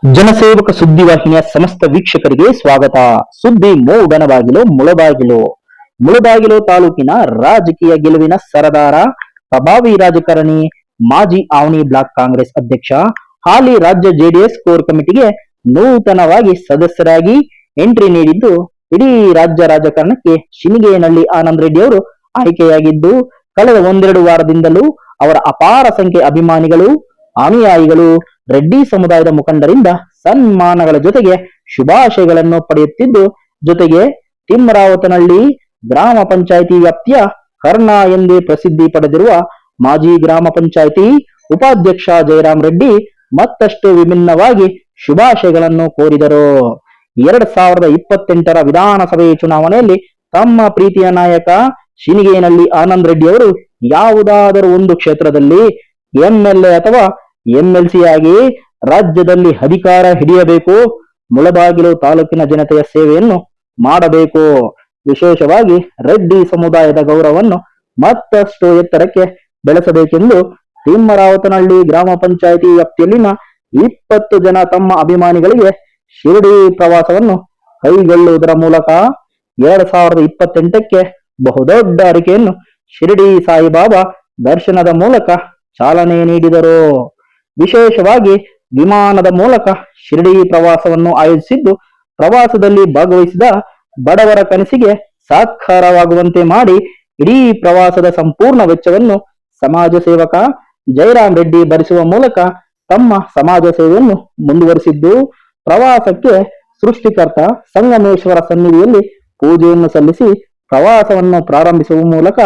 ಜನಸೇವಕ ಸುದ್ದಿವಾಹಿನಿಯ ಸಮಸ್ತ ವೀಕ್ಷಕರಿಗೆ ಸ್ವಾಗತ. ಸುದ್ದಿ ಮೂಡಣಬಾಗಿಲು ಮುಳಬಾಗಿಲು. ಮುಳಬಾಗಿಲು ತಾಲೂಕಿನ ರಾಜಕೀಯ ಗೆಲುವಿನ ಸರದಾರ, ಪ್ರಭಾವಿ ರಾಜಕಾರಣಿ, ಮಾಜಿ ಆವನಿ ಬ್ಲಾಕ್ ಕಾಂಗ್ರೆಸ್ ಅಧ್ಯಕ್ಷ, ಹಾಲಿ ರಾಜ್ಯ ಜೆಡಿಎಸ್ ಕೋರ್ ಕಮಿಟಿಗೆ ನೂತನವಾಗಿ ಸದಸ್ಯರಾಗಿ ಎಂಟ್ರಿ ನೀಡಿದ್ದು, ಇಡೀ ರಾಜ್ಯ ರಾಜಕಾರಣಕ್ಕೆ ಶಿನಿಗೇನಹಳ್ಳಿ ಆನಂದ್ ರೆಡ್ಡಿ ಅವರು ಆಯ್ಕೆಯಾಗಿದ್ದು, ಕಳೆದ ಒಂದೆರಡು ವಾರದಿಂದಲೂ ಅವರ ಅಪಾರ ಸಂಖ್ಯೆ ಅಭಿಮಾನಿಗಳು, ಅನುಯಾಯಿಗಳು, ರೆಡ್ಡಿ ಸಮುದಾಯದ ಮುಖಂಡರಿಂದ ಸನ್ಮಾನಗಳ ಜೊತೆಗೆ ಶುಭಾಶಯಗಳನ್ನು ಪಡೆಯುತ್ತಿದ್ದು, ಜೊತೆಗೆ ತಿಮ್ಮರಾವತನಹಳ್ಳಿ ಗ್ರಾಮ ಪಂಚಾಯಿತಿ ವ್ಯಾಪ್ತಿಯ ಕರ್ಣ ಎಂದೇ ಪ್ರಸಿದ್ಧಿ ಪಡೆದಿರುವ ಮಾಜಿ ಗ್ರಾಮ ಪಂಚಾಯಿತಿ ಉಪಾಧ್ಯಕ್ಷ ಜಯರಾಮ್ ರೆಡ್ಡಿ ಮತ್ತಷ್ಟು ವಿಭಿನ್ನವಾಗಿ ಶುಭಾಶಯಗಳನ್ನು ಕೋರಿದರು. 2028ರ ವಿಧಾನಸಭೆ ಚುನಾವಣೆಯಲ್ಲಿ ತಮ್ಮ ಪ್ರೀತಿಯ ನಾಯಕ ಶಿನಿಗೇನಹಳ್ಳಿ ಆನಂದ್ ರೆಡ್ಡಿ ಅವರು ಯಾವುದಾದರೂ ಒಂದು ಕ್ಷೇತ್ರದಲ್ಲಿ ಎಂಎಲ್ಎ ಅಥವಾ ಎಂಎಲ್ಸಿ ಆಗಿ ರಾಜ್ಯದಲ್ಲಿ ಅಧಿಕಾರ ಹಿಡಿಯಬೇಕು, ಮುಳಬಾಗಿಲು ತಾಲೂಕಿನ ಜನತೆಯ ಸೇವೆಯನ್ನು ಮಾಡಬೇಕು, ವಿಶೇಷವಾಗಿ ರೆಡ್ಡಿ ಸಮುದಾಯದ ಗೌರವವನ್ನು ಮತ್ತಷ್ಟು ಎತ್ತರಕ್ಕೆ ಬೆಳೆಸಬೇಕೆಂದು ತಿಮ್ಮರಾವತನಹಳ್ಳಿ ಗ್ರಾಮ ಪಂಚಾಯಿತಿ ವ್ಯಾಪ್ತಿಯಲ್ಲಿನ 20 ಜನ ತಮ್ಮ ಅಭಿಮಾನಿಗಳಿಗೆ ಶಿರಡಿ ಪ್ರವಾಸವನ್ನು ಕೈಗೊಳ್ಳುವುದರ ಮೂಲಕ 2028ಕ್ಕೆ ಬಹುದೊಡ್ಡ ಅರಿಕೆಯನ್ನು ಶಿರಡಿ ಸಾಯಿಬಾಬಾ ದರ್ಶನದ ಮೂಲಕ ಚಾಲನೆ ನೀಡಿದರು. ವಿಶೇಷವಾಗಿ ವಿಮಾನದ ಮೂಲಕ ಶಿರಡಿ ಪ್ರವಾಸವನ್ನು ಆಯೋಜಿಸಿದ್ದು, ಪ್ರವಾಸದಲ್ಲಿ ಭಾಗವಹಿಸಿದ ಬಡವರ ಕನಸಿಗೆ ಸಾಕಾರವಾಗುವಂತೆ ಮಾಡಿ ಇಡೀ ಪ್ರವಾಸದ ಸಂಪೂರ್ಣ ವೆಚ್ಚವನ್ನು ಸಮಾಜ ಸೇವಕ ಜಯರಾಮ್ ರೆಡ್ಡಿ ಭರಿಸುವ ಮೂಲಕ ತಮ್ಮ ಸಮಾಜ ಸೇವೆಯನ್ನು ಮುಂದುವರಿಸಿದ್ದು, ಪ್ರವಾಸಕ್ಕೆ ಸೃಷ್ಟಿಕರ್ತ ಸಂಗಮೇಶ್ವರ ಸನ್ನಿಧಿಯಲ್ಲಿ ಪೂಜೆಯನ್ನು ಸಲ್ಲಿಸಿ ಪ್ರವಾಸವನ್ನು ಪ್ರಾರಂಭಿಸುವ ಮೂಲಕ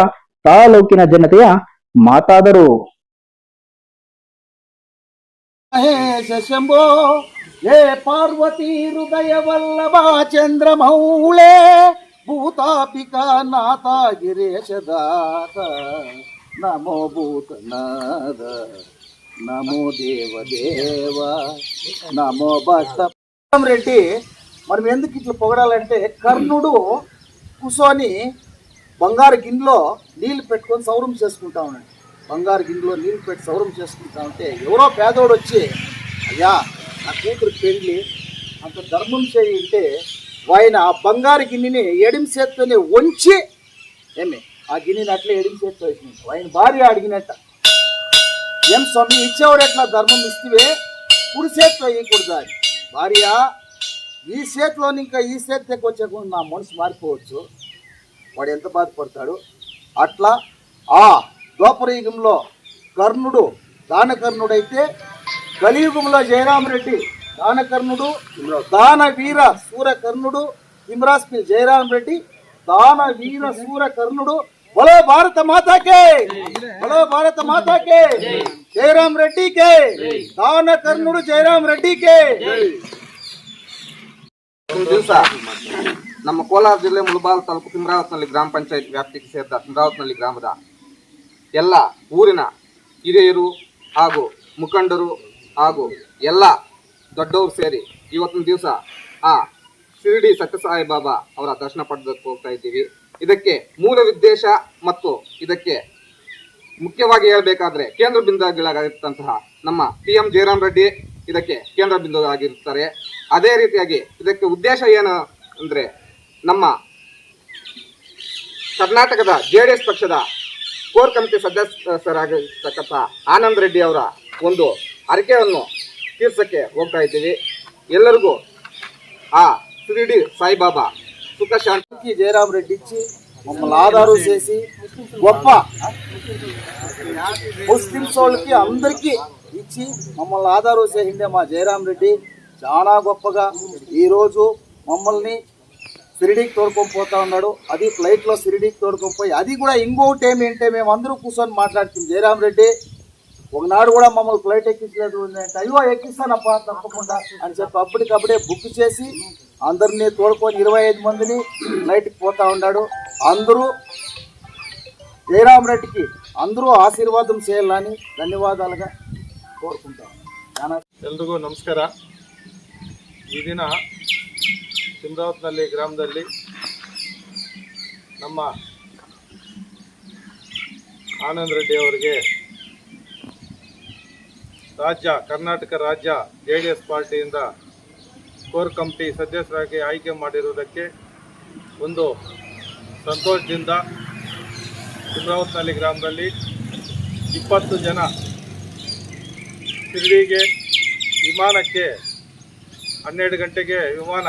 ತಾಲೂಕಿನ ಜನತೆಯ ಮಾತಾದರು. ಮಹೇಶ ಶಂಭೋ ಹೇ ಪಾರ್ವತಿ ಹೃದಯ ವಲ್ಲಭ ಚಂದ್ರಮೌಳೆ ಭೂತಾಪಿಕಾ ನಾಥ ಗಿರೇಶದಾತ ನಮೋ ಭೂತನಾದ నమో దేవ నమో భక్త రెడ్డి. మనం ఎందుకు ఇట్లా పొగడాలంటే, కర్ణుడు కూర్చొని బంగారు గిన్నెలో నీళ్లు పెట్టుకొని సౌరం చేసుకుంటా ఉన్నాడు. బంగారు గిన్నెలో నీళ్లు పెట్టి సౌరం చేసుకుంటా ఉంటే ఎవరో పేదోడు వచ్చి, అయ్యా నా కూతురు పెళ్ళి అంత ధర్మం చేయంటే, ఆయన ఆ బంగారు గిన్నెని ఎడిమ చేత్తోనే వంచి ఆ గిన్నెని అట్లే ఎడిమ చేత్తో వేసినట్టు ఆయన భార్య అడిగినట్ట, ఏం స్వామి ఇచ్చేవాడు ఎట్లా ధర్మం ఇస్తే కుడి చేతిలో వేయకూడదు అని. భార్య ఈ చేతిలో ఇంకా ఈ చేతికి వచ్చేకుండా నా మనసు మారిపోవచ్చు, వాడు ఎంత బాధపడతాడు. అట్లా ఆ ద్వాపరయుగంలో కర్ణుడు దానకర్ణుడైతే, కలియుగంలో జయరామ్ రెడ్డి దానకర్ణుడు, దాన వీర సూర కర్ణుడు, తిమ్రాస్పి జయరామ్ రెడ్డి దాన వీర సూర కర్ణుడు. बोलो भारत माता के, बोलो भारत माता के, जयराम रेड्डी के, दान कर्णुडु जयराम रेड्डी के. ದಿವಸ ನಮ್ಮ ಕೋಲಾರ ಜಿಲ್ಲೆ ಮುಳಬಾಗಿಲು ತಾಲೂಕು ತಿಮ್ಮರಾವತನಹಳ್ಳಿ ಗ್ರಾಮ ಪಂಚಾಯತ್ ವ್ಯಾಪ್ತಿಗೆ ಸೇರಿದ ತಿಮ್ಮರಾವತನಹಳ್ಳಿ ಗ್ರಾಮದ ಎಲ್ಲ ಊರಿನ ಹಿರಿಯರು ಹಾಗೂ ಮುಖಂಡರು ಹಾಗೂ ಎಲ್ಲ ದೊಡ್ಡವರು ಸೇರಿ ಇವತ್ತಿನ ದಿವಸ ಆ ಶಿರಡಿ ಸತ್ಯಸಾಯಿ ಬಾಬಾ ಅವರ ದರ್ಶನ ಪಡೆದಕ್ಕೆ ಹೋಗ್ತಾ ಇದ್ದೀವಿ. ಇದಕ್ಕೆ ಮೂಲ ಉದ್ದೇಶ ಮತ್ತು ಇದಕ್ಕೆ ಮುಖ್ಯವಾಗಿ ಹೇಳಬೇಕಾದ್ರೆ ಕೇಂದ್ರ ಬಿಂದುಗಳಾಗಿರ್ತಂತಹ ನಮ್ಮ PM ಜಯರಾಮ್ ರೆಡ್ಡಿ ಇದಕ್ಕೆ ಕೇಂದ್ರ ಬಿಂದುವಾಗಿರ್ತಾರೆ. ಅದೇ ರೀತಿಯಾಗಿ ಇದಕ್ಕೆ ಉದ್ದೇಶ ಏನು ಅಂದರೆ, ನಮ್ಮ ಕರ್ನಾಟಕದ JDS ಪಕ್ಷದ ಕೋರ್ ಕಮಿಟಿ ಸದಸ್ಯರಾಗಿರ್ತಕ್ಕಂಥ ಆನಂದ್ ರೆಡ್ಡಿ ಅವರ ಒಂದು ಅರಿಕೆಯನ್ನು ತೀರ್ಸಕ್ಕೆ ಹೋಗ್ತಾ ಇದ್ದೀವಿ. ಎಲ್ಲರಿಗೂ ఆ షిరిడి సాయిబాబా సుఖ శాంతికి జయరామ్ రెడ్డి ఇచ్చి మమ్మల్ని ఆధారు చేసి గొప్ప ముస్లిమ్స్ వాళ్ళకి అందరికీ ఇచ్చి మమ్మల్ని ఆధారు చేసిండే మా జయరామ్ రెడ్డి చాలా గొప్పగా ఈరోజు మమ్మల్ని షిరిడీకి తోడుకొని పోతా ఉన్నాడు. అది ఫ్లైట్లో షిరిడీకి తోడుకొని పోయి, అది కూడా ఇంకొకటి ఏమిటంటే, మేము అందరూ కూర్చొని మాట్లాడుతుంది జయరామ్ రెడ్డి ఒకనాడు కూడా మమ్మల్ని ఫ్లైట్ ఎక్కించలేదు అంటే, అయ్యో ఎక్కిస్తానప్పా తప్పకుండా అని చెప్పి అప్పటికప్పుడే బుక్ చేసి అందరినీ తోడుకొని 25 మందిని ఫ్లైట్కి పోతా ఉన్నాడు. అందరూ జయరామ్ రెడ్డికి అందరూ ఆశీర్వాదం చేయాలని ಧನ್ಯವಾದలుగా కోరుకుంటాం. ಎಲ್ರಿಗೂ ನಮಸ್ಕಾರ. ಈ ದಿನ ತಿಮ್ಮರಾವತನಹಳ್ಳಿ ಗ್ರಾಮದಲ್ಲಿ ನಮ್ಮ ಆನಂದ್ ರೆಡ್ಡಿ ಅವರಿಗೆ ಕರ್ನಾಟಕ ರಾಜ್ಯ JDS ಪಾರ್ಟಿಯಿಂದ ಕೋರ್ ಕಮಿಟಿ ಸದಸ್ಯರಾಗಿ ಆಯ್ಕೆ ಮಾಡಿರುವುದಕ್ಕೆ ಒಂದು ಸಂತೋಷದಿಂದ ತಿಮ್ರಾವತ್ನಹಳ್ಳಿ ಗ್ರಾಮದಲ್ಲಿ 20 ಜನ ಶಿರ್ಡಿಗೆ ವಿಮಾನಕ್ಕೆ 12 ಗಂಟೆಗೆ ವಿಮಾನ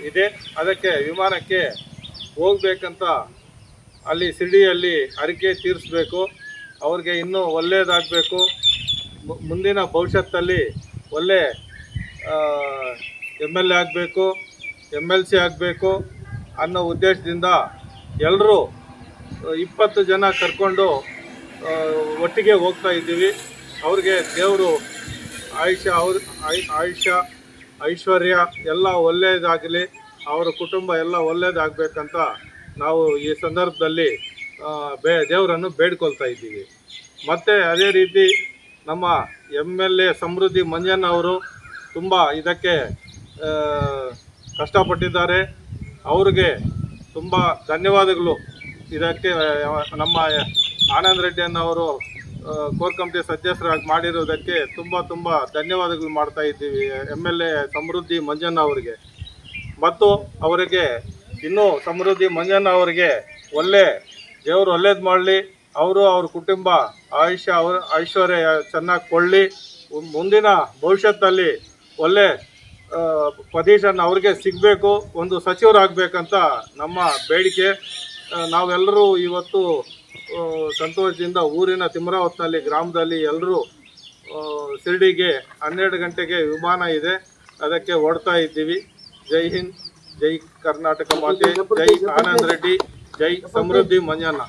ಇದೆ. ಅದಕ್ಕೆ ವಿಮಾನಕ್ಕೆ ಹೋಗ್ಬೇಕಂತ ಅಲ್ಲಿ ಶಿರ್ಡಿಯಲ್ಲಿ ಹರಕೆ ತೀರಿಸ್ಬೇಕು. ಅವ್ರಿಗೆ ಇನ್ನೂ ಒಳ್ಳೆಯದಾಗಬೇಕು, ಮುಂದಿನ ಭವಿಷ್ಯತ್ತಲ್ಲಿ ಒಳ್ಳೆ MLA ಆಗಬೇಕು, MLC ಆಗಬೇಕು ಅನ್ನೋ ಉದ್ದೇಶದಿಂದ ಎಲ್ಲರೂ 20 ಜನ ಕರ್ಕೊಂಡು ಒಟ್ಟಿಗೆ ಹೋಗ್ತಾ ಇದ್ದೀವಿ. ಅವ್ರಿಗೆ ದೇವರು ಆಯುಷ್ಯ ಐಶ್ವರ್ಯ ಎಲ್ಲ ಒಳ್ಳೆಯದಾಗಲಿ, ಅವರ ಕುಟುಂಬ ಎಲ್ಲ ಒಳ್ಳೆಯದಾಗಬೇಕಂತ ನಾವು ಈ ಸಂದರ್ಭದಲ್ಲಿ ದೇವರನ್ನು ಬೇಡ್ಕೊಳ್ತಾ ಇದ್ದೀವಿ. ಮತ್ತು ಅದೇ ರೀತಿ ನಮ್ಮ MLA ಸಮೃದ್ಧಿ ಮಂಜಣ್ಣ ಅವರು ತುಂಬ ಇದಕ್ಕೆ ಕಷ್ಟಪಟ್ಟಿದ್ದಾರೆ. ಅವ್ರಿಗೆ ತುಂಬ ಧನ್ಯವಾದಗಳು. ಇದಕ್ಕೆ ನಮ್ಮ ಆನಂದ್ ರೆಡ್ಡಿ ಅನ್ನೋರು ಕೋರ್ ಕಮಿಟಿ ಸದಸ್ಯರಾಗಿ ಮಾಡಿರೋದಕ್ಕೆ ತುಂಬ ಧನ್ಯವಾದಗಳು ಮಾಡ್ತಾ ಇದ್ದೀವಿ MLA ಸಮೃದ್ಧಿ ಮಂಜಣ್ಣ ಅವರಿಗೆ. ಮತ್ತು ಅವರಿಗೆ ಇನ್ನೂ ಸಮೃದ್ಧಿ ಮಂಜಣ್ಣ ಅವರಿಗೆ ದೇವರು ಒಳ್ಳೇದು ಮಾಡಲಿ, ಅವರು ಅವ್ರ ಕುಟುಂಬ ಐಶ್ವರ್ಯ ಚೆನ್ನಾಗಿ ಕೊಳ್ಳಿ, ಮುಂದಿನ ಭವಿಷ್ಯದಲ್ಲಿ ಒಳ್ಳೆ ಪೊಸಿಷನ್ ಅವ್ರಿಗೆ ಸಿಗಬೇಕು, ಒಂದು ಸಚಿವರಾಗಬೇಕಂತ ನಮ್ಮ ಬೇಡಿಕೆ. ನಾವೆಲ್ಲರೂ ಇವತ್ತು ಸಂತೋಷದಿಂದ ಊರಿನ ತಿಮ್ರಾವತ್ನಹಳ್ಳಿ ಗ್ರಾಮದಲ್ಲಿ ಎಲ್ಲರೂ ಶಿರ್ಡಿಗೆ 12 ಗಂಟೆಗೆ ವಿಮಾನ ಇದೆ, ಅದಕ್ಕೆ ಹೊರಡ್ತಾ ಇದ್ದೀವಿ. ಜೈ ಹಿಂದ್, ಜೈ ಕರ್ನಾಟಕ ಮಾತೆ, ಜೈ ಆನಂದ್ ರೆಡ್ಡಿ, ಜೈ ಸಮೃದ್ಧಿ ಮಂಜಣ್ಣ.